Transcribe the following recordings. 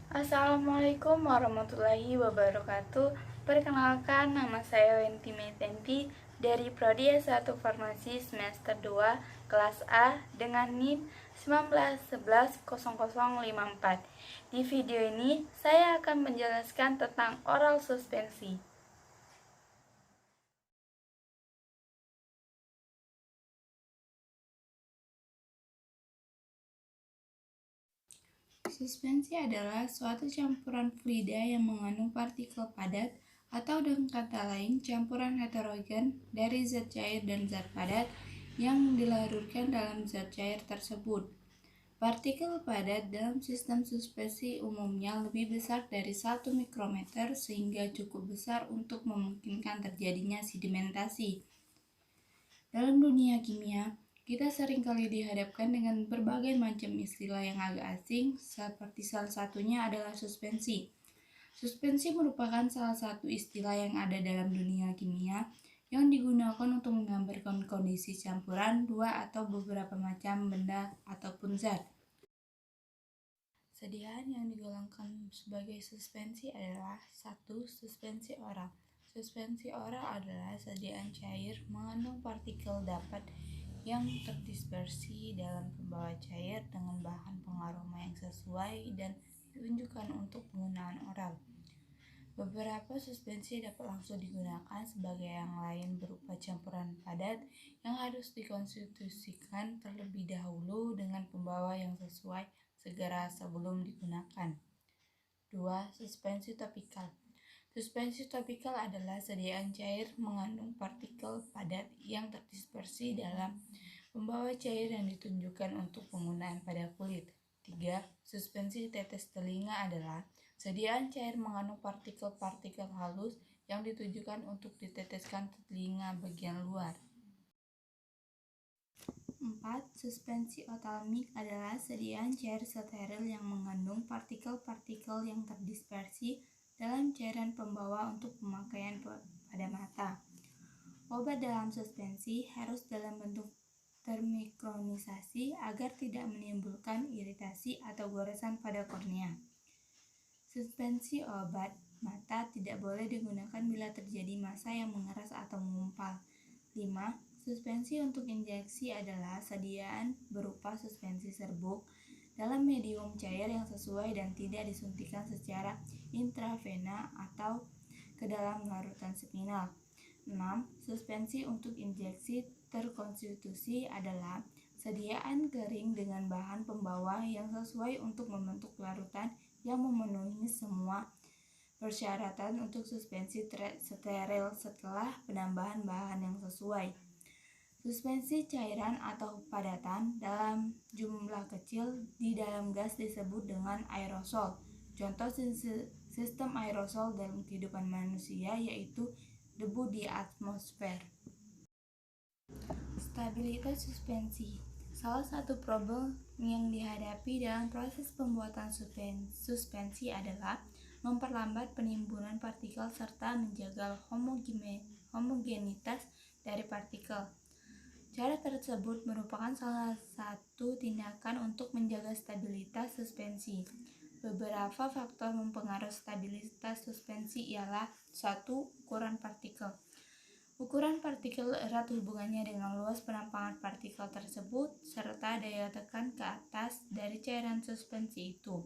Assalamualaikum warahmatullahi wabarakatuh. Perkenalkan, nama saya Wenti Metenti dari Prodi S1 Farmasi semester 2 kelas A dengan NIM 19110054. Di video ini saya akan menjelaskan tentang oral suspensi. Suspensi adalah suatu campuran fluida yang mengandung partikel padat atau dengan kata lain campuran heterogen dari zat cair dan zat padat yang dilarutkan dalam zat cair tersebut. Partikel padat dalam sistem suspensi umumnya lebih besar dari 1 mikrometer sehingga cukup besar untuk memungkinkan terjadinya sedimentasi. Dalam dunia kimia, kita seringkali dihadapkan dengan berbagai macam istilah yang agak asing, seperti salah satunya adalah suspensi. Suspensi merupakan salah satu istilah yang ada dalam dunia kimia yang digunakan untuk menggambarkan kondisi campuran dua atau beberapa macam benda ataupun zat. Sediaan yang digolongkan sebagai suspensi adalah 1. Suspensi oral. Suspensi oral adalah sediaan cair mengandung partikel dapat yang terdispersi dalam pembawa cair dengan bahan pengaroma yang sesuai dan ditunjukkan untuk penggunaan oral. Beberapa suspensi dapat langsung digunakan sebagai yang lain berupa campuran padat yang harus dikonstitusikan terlebih dahulu dengan pembawa yang sesuai segera sebelum digunakan. 2. Suspensi topikal. Suspensi topikal adalah sediaan cair mengandung partikel padat yang terdispersi dalam pembawa cair yang ditunjukkan untuk penggunaan pada kulit. 3. Suspensi tetes telinga adalah sediaan cair mengandung partikel-partikel halus yang ditujukan untuk diteteskan ke telinga bagian luar. 4. Suspensi optalmik adalah sediaan cair steril yang mengandung partikel-partikel yang terdispersi dalam cairan pembawa untuk pemakaian pada mata. Obat dalam suspensi harus dalam bentuk termikronisasi agar tidak menimbulkan iritasi atau goresan pada kornea. Suspensi obat mata tidak boleh digunakan bila terjadi massa yang mengeras atau mengumpal. 5. Suspensi untuk injeksi adalah sediaan berupa suspensi serbuk dalam medium cair yang sesuai dan tidak disuntikan secara intravena atau ke dalam larutan spinal. 6. Suspensi untuk injeksi terkonstitusi adalah sediaan kering dengan bahan pembawa yang sesuai untuk membentuk larutan yang memenuhi semua persyaratan untuk suspensi steril setelah penambahan bahan yang sesuai. Suspensi cairan atau padatan dalam jumlah kecil di dalam gas disebut dengan aerosol. Contoh sistem aerosol dalam kehidupan manusia yaitu debu di atmosfer. Stabilitas suspensi. Salah satu problem yang dihadapi dalam proses pembuatan suspensi adalah memperlambat penimbunan partikel serta menjaga homogenitas dari partikel. Cara tersebut merupakan salah satu tindakan untuk menjaga stabilitas suspensi. Beberapa faktor mempengaruhi stabilitas suspensi ialah 1. Ukuran partikel. Ukuran partikel erat hubungannya dengan luas penampangan partikel tersebut serta daya tekan ke atas dari cairan suspensi itu.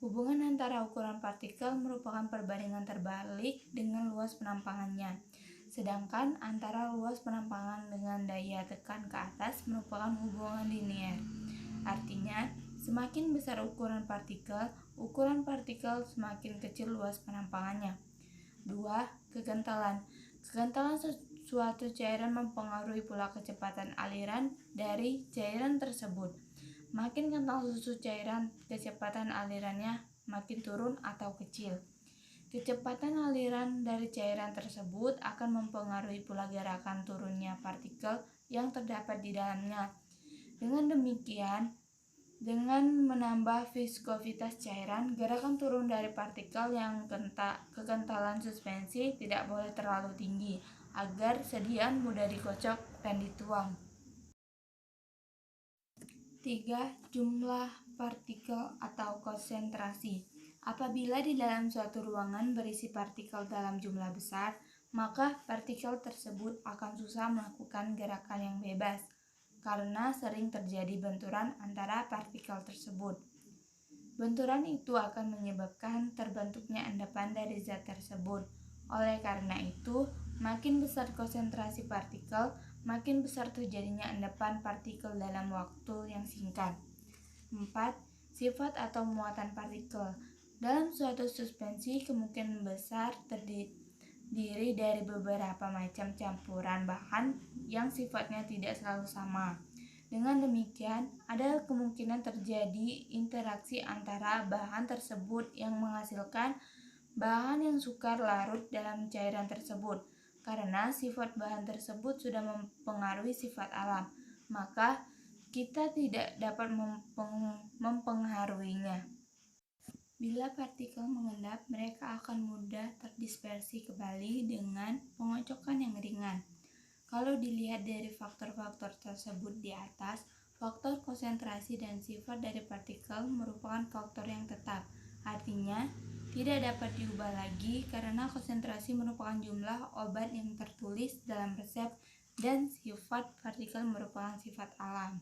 Hubungan antara ukuran partikel merupakan perbandingan terbalik dengan luas penampangannya, sedangkan antara luas penampangan dengan daya tekan ke atas merupakan hubungan linier. Artinya, semakin besar ukuran partikel semakin kecil luas penampangannya. 2. Kekentalan. Kekentalan suatu cairan mempengaruhi pula kecepatan aliran dari cairan tersebut. Makin kental susu cairan, kecepatan alirannya makin turun atau kecil. Kecepatan aliran dari cairan tersebut akan mempengaruhi pula gerakan turunnya partikel yang terdapat di dalamnya. Dengan demikian, dengan menambah viskositas cairan, gerakan turun dari partikel yang kekentalan suspensi tidak boleh terlalu tinggi agar sediaan mudah dikocok dan dituang. 3. Jumlah partikel atau konsentrasi. Apabila di dalam suatu ruangan berisi partikel dalam jumlah besar, maka partikel tersebut akan susah melakukan gerakan yang bebas karena sering terjadi benturan antara partikel tersebut. Benturan itu akan menyebabkan terbentuknya endapan dari zat tersebut. Oleh karena itu, makin besar konsentrasi partikel, makin besar terjadinya endapan partikel dalam waktu yang singkat. 4. Sifat atau muatan partikel. Dalam suatu suspensi, kemungkinan besar terdiri dari beberapa macam campuran bahan yang sifatnya tidak selalu sama. Dengan demikian, ada kemungkinan terjadi interaksi antara bahan tersebut yang menghasilkan bahan yang sukar larut dalam cairan tersebut. Karena sifat bahan tersebut sudah mempengaruhi sifat alam, maka kita tidak dapat mempengaruhinya. Bila partikel mengendap, mereka akan mudah terdispersi kembali dengan pengocokan yang ringan. Kalau dilihat dari faktor-faktor tersebut di atas, faktor konsentrasi dan sifat dari partikel merupakan faktor yang tetap. Artinya, tidak dapat diubah lagi karena konsentrasi merupakan jumlah obat yang tertulis dalam resep dan sifat partikel merupakan sifat alam.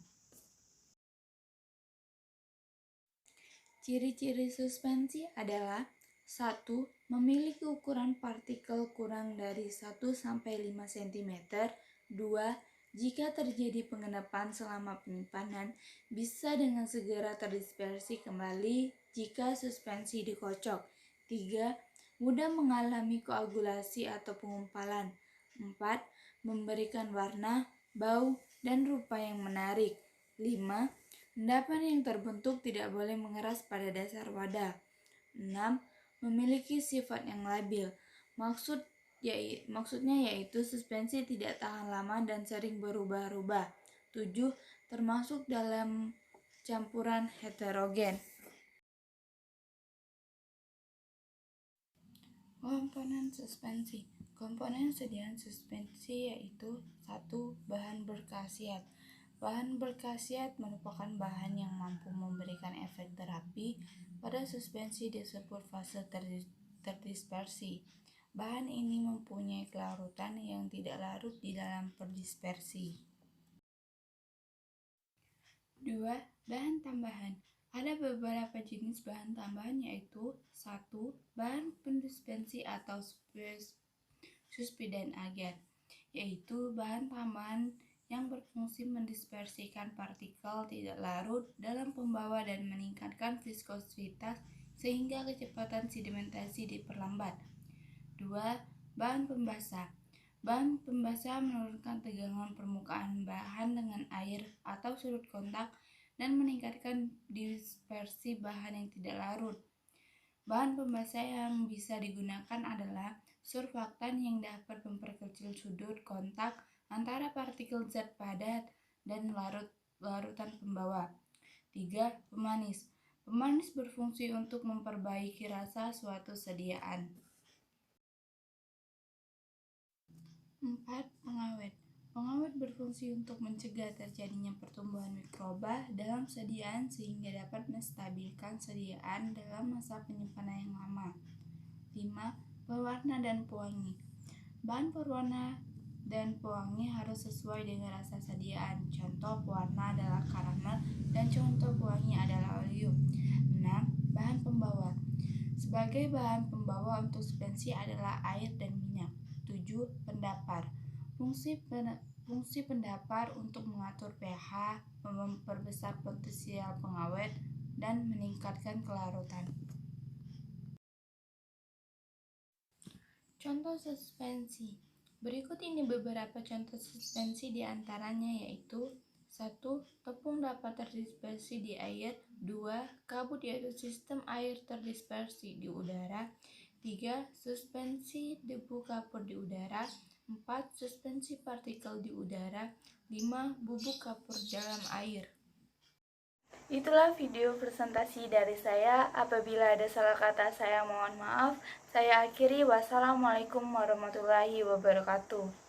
Ciri-ciri suspensi adalah 1. Memiliki ukuran partikel kurang dari 1-5 cm. 2. Jika terjadi pengendapan selama penyimpanan, bisa dengan segera terdispersi kembali jika suspensi dikocok. 3. Mudah mengalami koagulasi atau pengumpalan. 4. Memberikan warna, bau, dan rupa yang menarik. 5. Endapan yang terbentuk tidak boleh mengeras pada dasar wadah. 6. Memiliki sifat yang labil. Maksudnya yaitu suspensi tidak tahan lama dan sering berubah-ubah. 7. Termasuk dalam campuran heterogen. Komponen suspensi. Komponen sediaan suspensi yaitu 1. Bahan berkhasiat. Bahan berkhasiat merupakan bahan yang mampu memberikan efek terapi pada suspensi disebut fase terdispersi. Bahan ini mempunyai kelarutan yang tidak larut di dalam perdispersi. 2. Bahan tambahan. Ada beberapa jenis bahan tambahan yaitu 1. Bahan pendispersi atau suspended agent, yaitu bahan tambahan yang berfungsi mendispersikan partikel tidak larut dalam pembawa dan meningkatkan viskositas sehingga kecepatan sedimentasi diperlambat. 2. Bahan pembasah. Bahan pembasah menurunkan tegangan permukaan bahan dengan air atau sudut kontak dan meningkatkan dispersi bahan yang tidak larut. Bahan pembasah yang bisa digunakan adalah surfaktan yang dapat memperkecil sudut kontak antara partikel zat padat dan larutan pembawa. 3. Pemanis. Pemanis berfungsi untuk memperbaiki rasa suatu sediaan. 4. Pengawet. Pengawet berfungsi untuk mencegah terjadinya pertumbuhan mikroba dalam sediaan sehingga dapat menstabilkan sediaan dalam masa penyimpanan yang lama. 5. Pewarna dan pewangi. Bahan pewarna dan pewangi harus sesuai dengan rasa sediaan. Contoh pewarna adalah karamel dan contoh pewangi adalah oleum. 6. Bahan pembawa. Sebagai bahan pembawa untuk suspensi adalah air dan minyak. 7. Pendapar. Fungsi pendapar untuk mengatur pH, memperbesar potensial pengawet, dan meningkatkan kelarutan. Contoh suspensi. Berikut ini beberapa contoh suspensi diantaranya yaitu 1. Tepung dapat terdispersi di air. 2. Kabut yaitu sistem air terdispersi di udara. 3. Suspensi debu kapur di udara. 4. Suspensi partikel di udara. 5. Bubuk kapur dalam air. Itulah video presentasi dari saya. Apabila ada salah kata saya mohon maaf. Saya akhiri. Wassalamualaikum warahmatullahi wabarakatuh.